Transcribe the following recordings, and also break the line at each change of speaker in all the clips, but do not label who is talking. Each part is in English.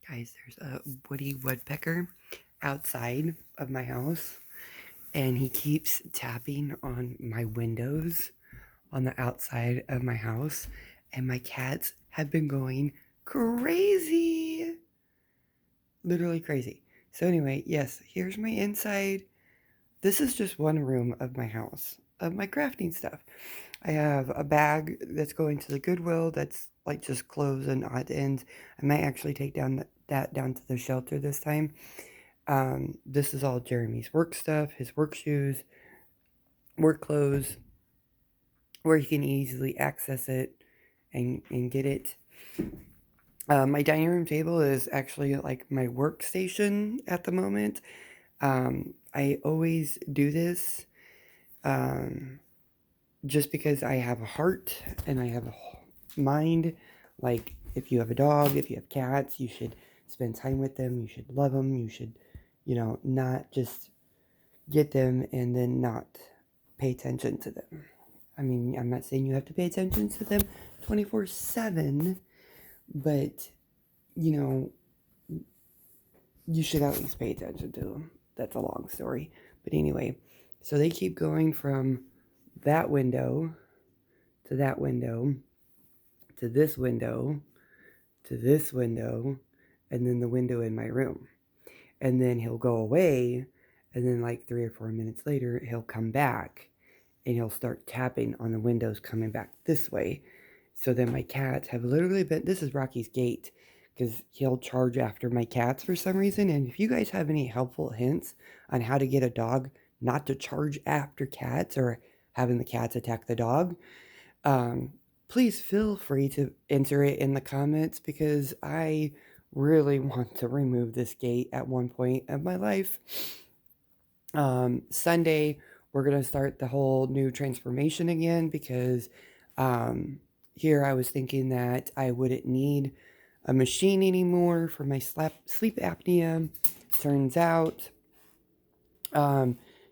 Guys, there's a woody woodpecker outside of my house, and he keeps tapping on my windows on the outside of my house, and my cats have been going crazy. Literally crazy. So, anyway, yes, here's my inside. This is just one room of my house, of my crafting stuff. I have a bag that's going to the Goodwill that's like just clothes and odd ends. I might actually take that down to the shelter this time. This is all Jeremy's work stuff, his work shoes, work clothes, where he can easily access it and get it. My dining room table is actually like my workstation at the moment. I always do this um, just because I have a heart and I have a mind. Like, if you have a dog, if you have cats, you should spend time with them. You should love them. You should, not just get them and then not pay attention to them. I mean, I'm not saying you have to pay attention to them 24/7, but, you know, you should at least pay attention to them. That's a long story. But anyway, so they keep going from that window to that window to this window to this window and then the window in my room. And then he'll go away, and then like 3 or 4 minutes later, he'll come back and he'll start tapping on the windows coming back this way. So then my cats have literally been, this is Rocky's gate, because he'll charge after my cats for some reason. And if you guys have any helpful hints on how to get a dog not to charge after cats or having the cats attack the dog, um, please feel free to enter it in the comments, because I really want to remove this gate at one point of my life. Sunday, we're going to start the whole new transformation again, because here I was thinking that I wouldn't need a machine anymore for my sleep apnea. Turns out,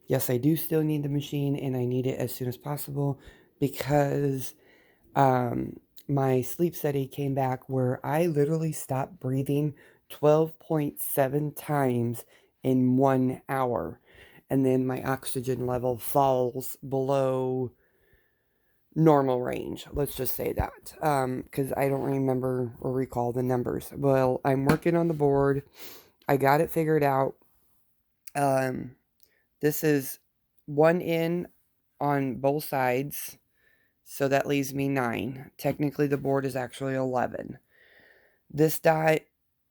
yes, I do still need the machine, and I need it as soon as possible, because my sleep study came back where I literally stopped breathing 12.7 times in 1 hour. And then my oxygen level falls below normal range. Let's just say that. Because I don't remember or recall the numbers. Well, I'm working on the board. I got it figured out. Um, this is one in on both sides. So that leaves me 9. Technically, the board is actually 11. This dot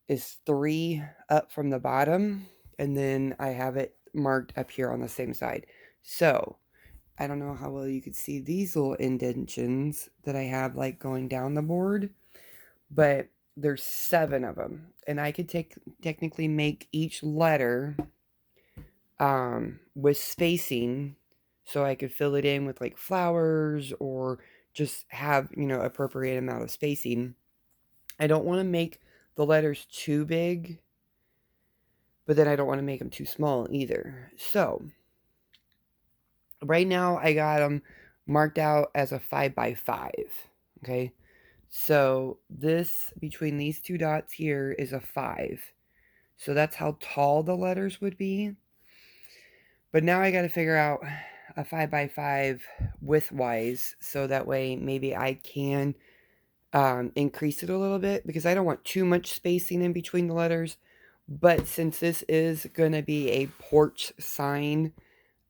is 3 up from the bottom, and then I have it marked up here on the same side. So, I don't know how well you could see these little indentions that I have like going down the board, but there's 7 of them. And I could technically make each letter with spacing, so I could fill it in with like flowers or just have, appropriate amount of spacing. I don't want to make the letters too big, but then I don't want to make them too small either. So, right now I got them marked out as a 5x5. Okay. So, this between these two dots here is a 5. So, that's how tall the letters would be. But now I got to figure out a 5x5 width-wise, so that way maybe I can increase it a little bit, because I don't want too much spacing in between the letters. But since this is going to be a porch sign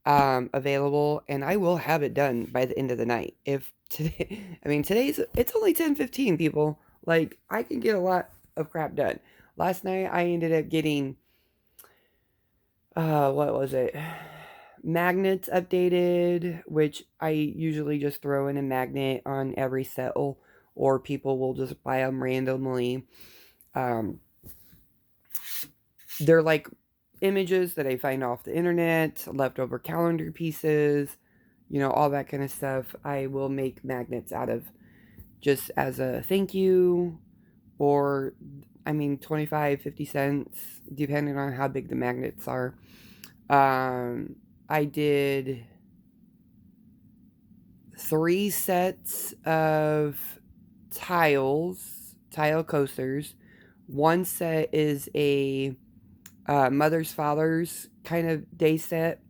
available, and I will have it done by the end of the night. If today, I mean, it's only 10:15, people. Like, I can get a lot of crap done. Last night I ended up getting, what was it? Magnets updated, which I usually just throw in a magnet on every settle, or people will just buy them randomly. They're like images that I find off the internet, leftover calendar pieces, all that kind of stuff. I will make magnets out of, just as a thank you, or 25, 50 cents, depending on how big the magnets are. I did 3 sets of tile coasters One set is a mother's father's kind of day set.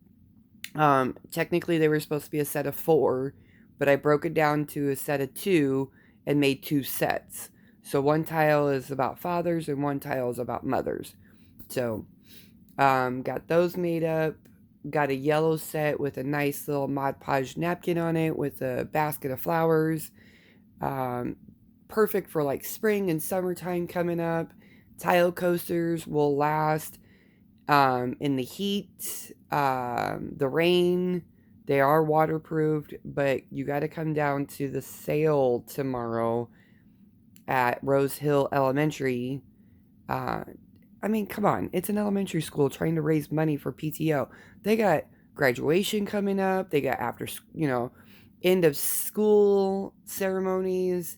Technically, they were supposed to be a set of 4, but I broke it down to a set of 2 and made 2 sets. So one tile is about fathers and one tile is about mothers. So, got those made up. Got a yellow set with a nice little Mod Podge napkin on it with a basket of flowers. Um, Perfect for like spring and summertime coming up. Tile coasters will last in the heat, the rain. They are waterproofed, but you got to come down to the sale tomorrow at Rose Hill Elementary. Uh, I mean, come on. It's an elementary school trying to raise money for PTO. They got graduation coming up. They got end of school ceremonies.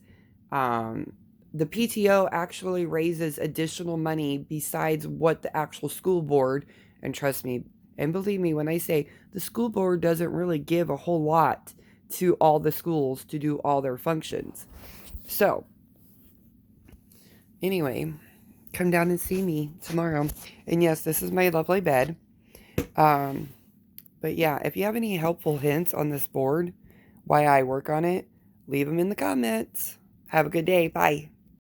Um, the PTO actually raises additional money besides what the actual school board, and trust me, and believe me when I say the school board doesn't really give a whole lot to all the schools to do all their functions. So, anyway, come down and see me tomorrow. And yes, this is my lovely bed. Um, but yeah, if you have any helpful hints on this board, why I work on it, leave them in the comments. Have a good day. Bye.